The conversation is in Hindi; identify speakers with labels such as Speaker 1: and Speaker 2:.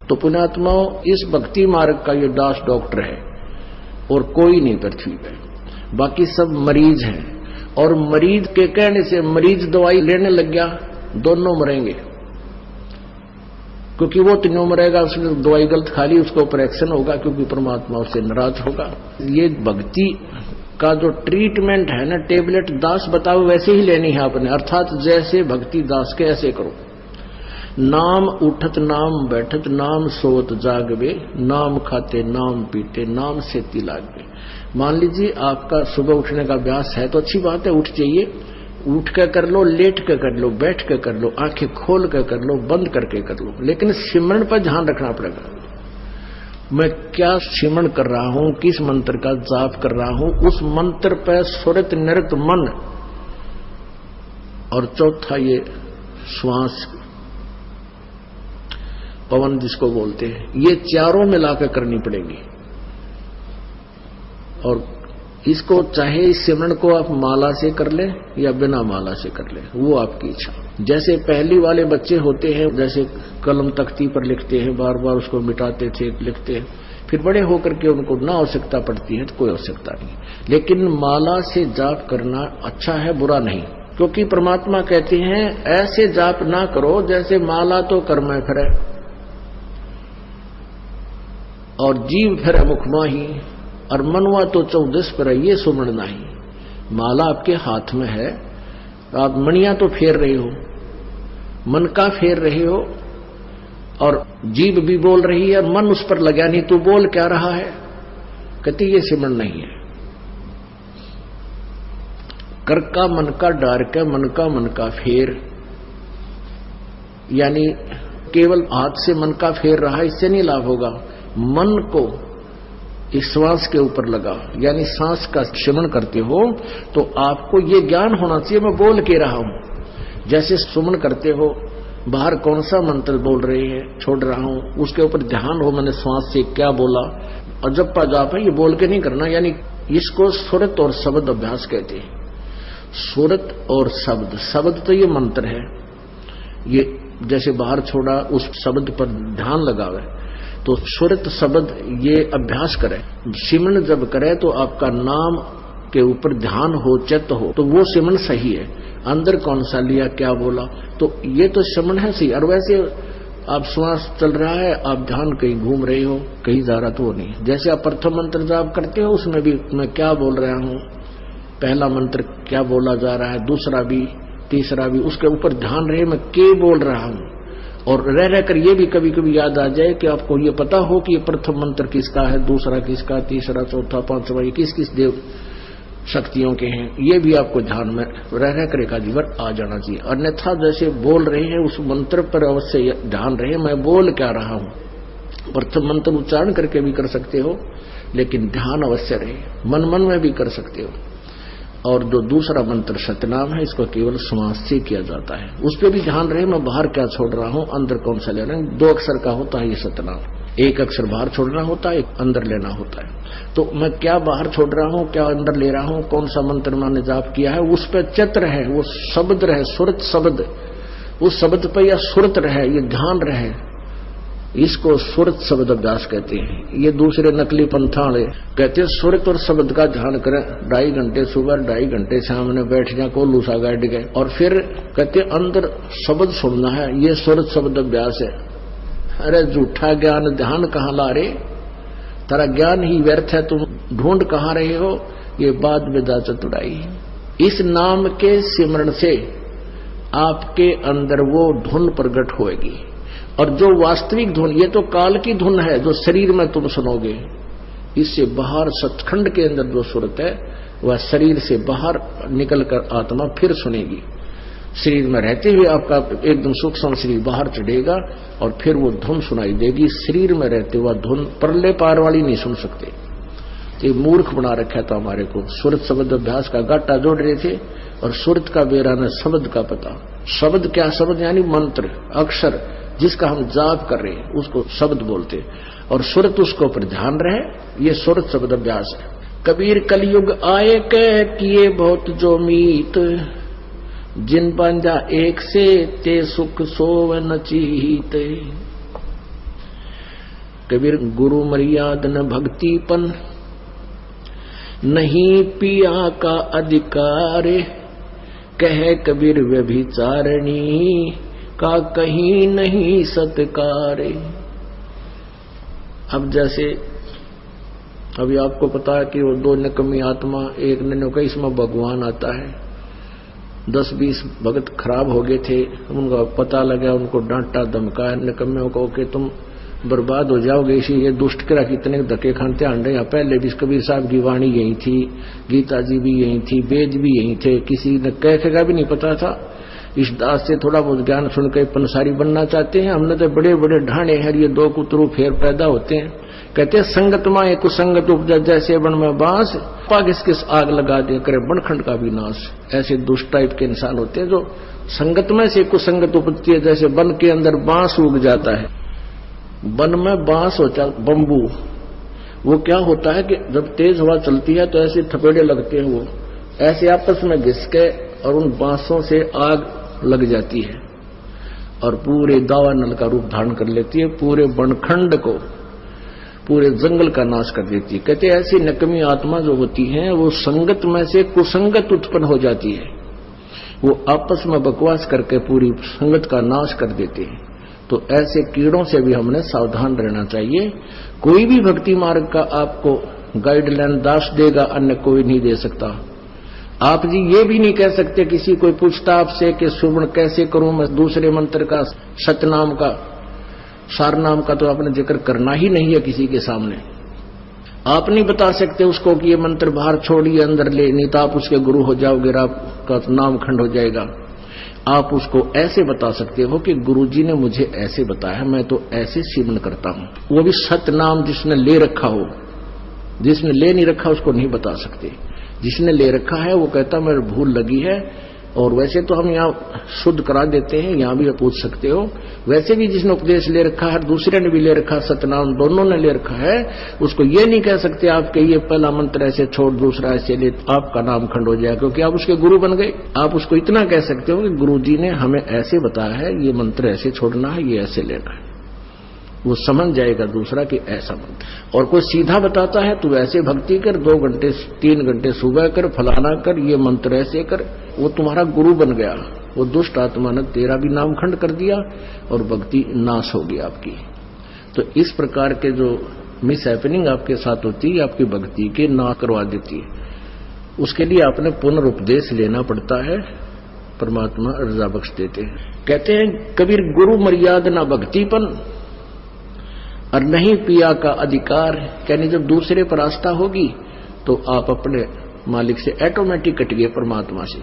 Speaker 1: तो पुण्यात्माओं, इस भक्ति मार्ग का ये दास डॉक्टर है और कोई नहीं पृथ्वी पे, बाकी सब मरीज हैं। और मरीज के कहने से मरीज दवाई लेने लग गया, दोनों मरेंगे, क्योंकि वो तीनों मरेगा, उसने दवाई गलत खा ली, उसका ऊपर एक्शन होगा, क्योंकि परमात्मा उससे नाराज होगा। ये भक्ति का जो ट्रीटमेंट है ना, टेबलेट दास बताओ वैसे ही लेनी है आपने, अर्थात जैसे भक्ति दास के ऐसे करो। नाम उठत नाम बैठत नाम सोत जागवे, नाम खाते नाम पीते नाम सेती लागवे। मान लीजिए आपका सुबह उठने का अभ्यास है तो अच्छी बात है, उठ जाइए, उठ के कर लो, लेट के कर लो, बैठ के कर लो, आंखें खोल के कर लो, बंद करके कर लो, लेकिन सिमरन पर ध्यान रखना पड़ेगा। मैं क्या सिमरन कर रहा हूं, किस मंत्र का जाप कर रहा हूं, उस मंत्र पर सुरत नृत मन, और चौथा ये श्वास पवन जिसको बोलते हैं, ये चारों मिलाकर करनी पड़ेगी। और इसको चाहे इस सिमरन को आप माला से कर ले या बिना माला से कर ले, वो आपकी इच्छा। जैसे पहली वाले बच्चे होते हैं, जैसे कलम तख्ती पर लिखते हैं, बार बार उसको मिटाते थे, लिखते हैं, फिर बड़े होकर के उनको ना आवश्यकता पड़ती है तो कोई आवश्यकता नहीं। लेकिन माला से जाप करना अच्छा है, बुरा नहीं, क्योंकि परमात्मा कहते हैं ऐसे जाप ना करो जैसे माला तो कर में फिरे और जीव फिरे मुख माही, और मनवा तो 14 पर ये सुमन नहीं। माला आपके हाथ में है, आप मणियां तो फेर रहे हो, मन का फेर रहे हो, और जीभ भी बोल रही है और मन उस पर लगा नहीं, तू बोल क्या रहा है, कहते ये सिमरन नहीं है। कर का मन का डार के मन का फेर, यानी केवल हाथ से मन का फेर रहा, इससे नहीं लाभ होगा। मन को इस श्वास के ऊपर लगा, यानी सांस का सिमरन करते हो तो आपको ये ज्ञान होना चाहिए मैं बोल के रहा हूं। जैसे सुमन करते हो, बाहर कौन सा मंत्र बोल रहे हैं, छोड़ रहा हूं, उसके ऊपर ध्यान हो मैंने श्वास से क्या बोला, और जब जाप है ये बोल के नहीं करना, यानी इसको सुरत और शब्द अभ्यास कहते हैं। सुरत और शब्द, शब्द तो ये मंत्र है, ये जैसे बाहर छोड़ा उस शब्द पर ध्यान लगावे, तो सुरत शब्द ये अभ्यास करे। सिमरन जब करे तो आपका नाम के ऊपर ध्यान हो, चित्त हो, तो वो सिमरन सही है। अंदर कौन सा लिया, क्या बोला, तो ये तो सिमरन है सही। और वैसे आप श्वास चल रहा है, आप ध्यान कहीं घूम रहे हो, कहीं जा रहा तो वो नहीं। जैसे आप प्रथम मंत्र जाप करते हो, उसमें भी मैं क्या बोल रहा हूं, पहला मंत्र क्या बोला जा रहा है, दूसरा भी, तीसरा भी, उसके ऊपर ध्यान रहे मैं क्या बोल रहा हूं। और रह कर ये भी कभी कभी याद आ जाए कि आपको ये पता हो कि ये प्रथम मंत्र किसका है, दूसरा किसका, तीसरा, चौथा, पांचवा, ये किस किस देव शक्तियों के हैं, ये भी आपको ध्यान में रह कर एक जीवन आ जाना चाहिए। अन्यथा जैसे बोल रहे हैं उस मंत्र पर अवश्य ध्यान रहे मैं बोल क्या रहा हूं। प्रथम मंत्र उच्चारण करके भी कर सकते हो, लेकिन ध्यान अवश्य रहे, मन मन में भी कर सकते हो। और जो दूसरा मंत्र सतनाम है, इसको केवल श्वास से किया जाता है, उस पर भी ध्यान रहे मैं बाहर क्या छोड़ रहा हूं, अंदर कौन सा ले रहा हूं। 2 अक्षर का होता है ये सतनाम, 1 अक्षर बाहर छोड़ना होता है, 1 अंदर लेना होता है। तो मैं क्या बाहर छोड़ रहा हूं, क्या अंदर ले रहा हूं, कौन सा मंत्र मैंने जाप किया है, उस पर चित्त रहे, वो शब्द रहे, सुरत शब्द, उस शब्द पर या सुरत रहे, ये ध्यान रहे, इसको सुरत शब्द अभ्यास कहते हैं। ये दूसरे नकली पंथाड़े कहते हैं सुरत और शब्द का ध्यान करें, 2.5 घंटे सुबह, 2.5 घंटे सामने बैठ जाए, को लूसा गाड़ गए, और फिर कहते अंदर शब्द सुनना है, ये सुरत शब्द अभ्यास है। अरे झूठा ज्ञान ध्यान कहाँ ला रहे, तेरा ज्ञान ही व्यर्थ है, तुम ढूंढ कहाँ रहे हो, ये बात विदा चतुराई। इस नाम के सिमरन से आपके अंदर वो धुन प्रकट होएगी, और जो वास्तविक धुन, ये तो काल की धुन है जो शरीर में तुम सुनोगे, इससे बाहर सचखंड के अंदर जो सुरत है वह शरीर से बाहर निकलकर आत्मा फिर सुनेगी। शरीर में रहते हुए आपका एकदम सूक्ष्म शरीर बाहर चढ़ेगा और फिर वो धुन सुनाई देगी। शरीर में रहते हुआ धुन परले पार वाली नहीं सुन सकते, ये मूर्ख बना रखा था हमारे को। सुरत शब्द अभ्यास का गाटा जोड़ रहे थे और सुरत का बेरा न शब्द का पता। शब्द क्या, शब्द यानी मंत्र, अक्षर जिसका हम जाप कर रहे हैं उसको शब्द बोलते, और सुरत उसको पर ध्यान रहे, ये सुरत शब्द अभ्यास है। कबीर कलयुग आए कह किए बहुत जो मीत, जिन बंजा एक से ते सुख सोव न चीत। कबीर गुरु मर्याद न भक्तिपन, नहीं पिया का अधिकार, कह कबीर व्यभिचारिणी का कहीं नहीं सत्कार। अब जैसे अभी आपको पता है कि वो दो निकम्मी आत्मा, एक ने कहा इसमें भगवान आता है, 10-20 भगत खराब हो गए थे, उनका पता लगा, उनको डांटा धमकाया निकम्मियों को कि तुम बर्बाद हो जाओगे, इसी ये दुष्ट करा कितने धक्के खानते आंडे। यहाँ पहले भी कबीर साहब की वाणी यही थी, गीता जी भी यही थी, वेद भी यही थे, किसी ने कह का भी नहीं पता था। इस दास से थोड़ा बहुत ज्ञान सुन के पंसारी बनना चाहते हैं, हमने तो बड़े बड़े ढाणे हैं, ये दो कुतरू फेर पैदा होते हैं। कहते हैं संगत माए कुसंगत उपजा, जैसे बन में बांस, पागिस किस आग लगा दे करे बनखंड का भी नाश। ऐसे दुष्ट टाइप के इंसान होते हैं जो संगत में से कुसंगत उपजती है, जैसे वन के अंदर बांस उग जाता है। वन में बांस होता बम्बू, वो क्या होता है कि जब तेज हवा चलती है तो ऐसे थपेड़े लगते हैं, वो ऐसे आपस में घिस के और उन बांसों से आग लग जाती है और पूरे दावानल का रूप धारण कर लेती है, पूरे बनखंड को, पूरे जंगल का नाश कर देती है। कहते ऐसी नकमी आत्मा जो होती है वो संगत में से कुसंगत उत्पन्न हो जाती है, वो आपस में बकवास करके पूरी संगत का नाश कर देते हैं। तो ऐसे कीड़ों से भी हमने सावधान रहना चाहिए। कोई भी भक्ति मार्ग का आपको गाइडलाइन दास देगा, अन्य कोई नहीं दे सकता। आप जी ये भी नहीं कह सकते, किसी कोई पूछता आपसे कि सुवर्ण कैसे करूं मैं, दूसरे मंत्र का सतनाम का सारनाम का तो आपने जिक्र करना ही नहीं है किसी के सामने। आप नहीं बता सकते उसको कि ये मंत्र बाहर छोड़िए अंदर ले, नहीं तो आप उसके गुरु हो जाओगे, आपका नाम खंड हो जाएगा। आप उसको ऐसे बता सकते हो कि गुरुजी ने मुझे ऐसे बताया, मैं तो ऐसे सिमरन करता हूं। वो भी सतनाम जिसने ले रखा हो, जिसने ले नहीं रखा उसको नहीं बता सकते। जिसने ले रखा है वो कहता मेरे भूल लगी है, और वैसे तो हम यहाँ शुद्ध करा देते हैं, यहाँ भी पूछ सकते हो। वैसे भी जिसने उपदेश ले रखा है, दूसरे ने भी ले रखा, सतनाम दोनों ने ले रखा है, उसको ये नहीं कह सकते आप कि ये पहला मंत्र ऐसे छोड़ दूसरा ऐसे ले, आपका नाम खंड हो जाए, क्योंकि आप उसके गुरु बन गए। आप उसको इतना कह सकते हो कि गुरु जी ने हमें ऐसे बताया है, ये मंत्र ऐसे छोड़ना है, ये ऐसे लेना है, वो समझ जाएगा दूसरा कि ऐसा मंत्र। और कोई सीधा बताता है तो ऐसे भक्ति कर, 2 घंटे 3 घंटे सुबह कर, फलाना कर, ये मंत्र ऐसे कर, वो तुम्हारा गुरु बन गया। वो दुष्ट आत्मा ने तेरा भी नाम खंड कर दिया और भक्ति नाश होगी आपकी। तो इस प्रकार के जो मिस हैपनिंग आपके साथ होती है, आपकी भक्ति के ना करवा देती है। उसके लिए आपने पुनरुपदेश लेना पड़ता है, परमात्मा रजा बख्श देते हैं। कहते हैं कबीर गुरु मर्यादा ना भक्तिपन और नहीं पिया का अधिकार। यानी जब दूसरे पर आस्था होगी तो आप अपने मालिक से ऑटोमेटिक कट गए परमात्मा से।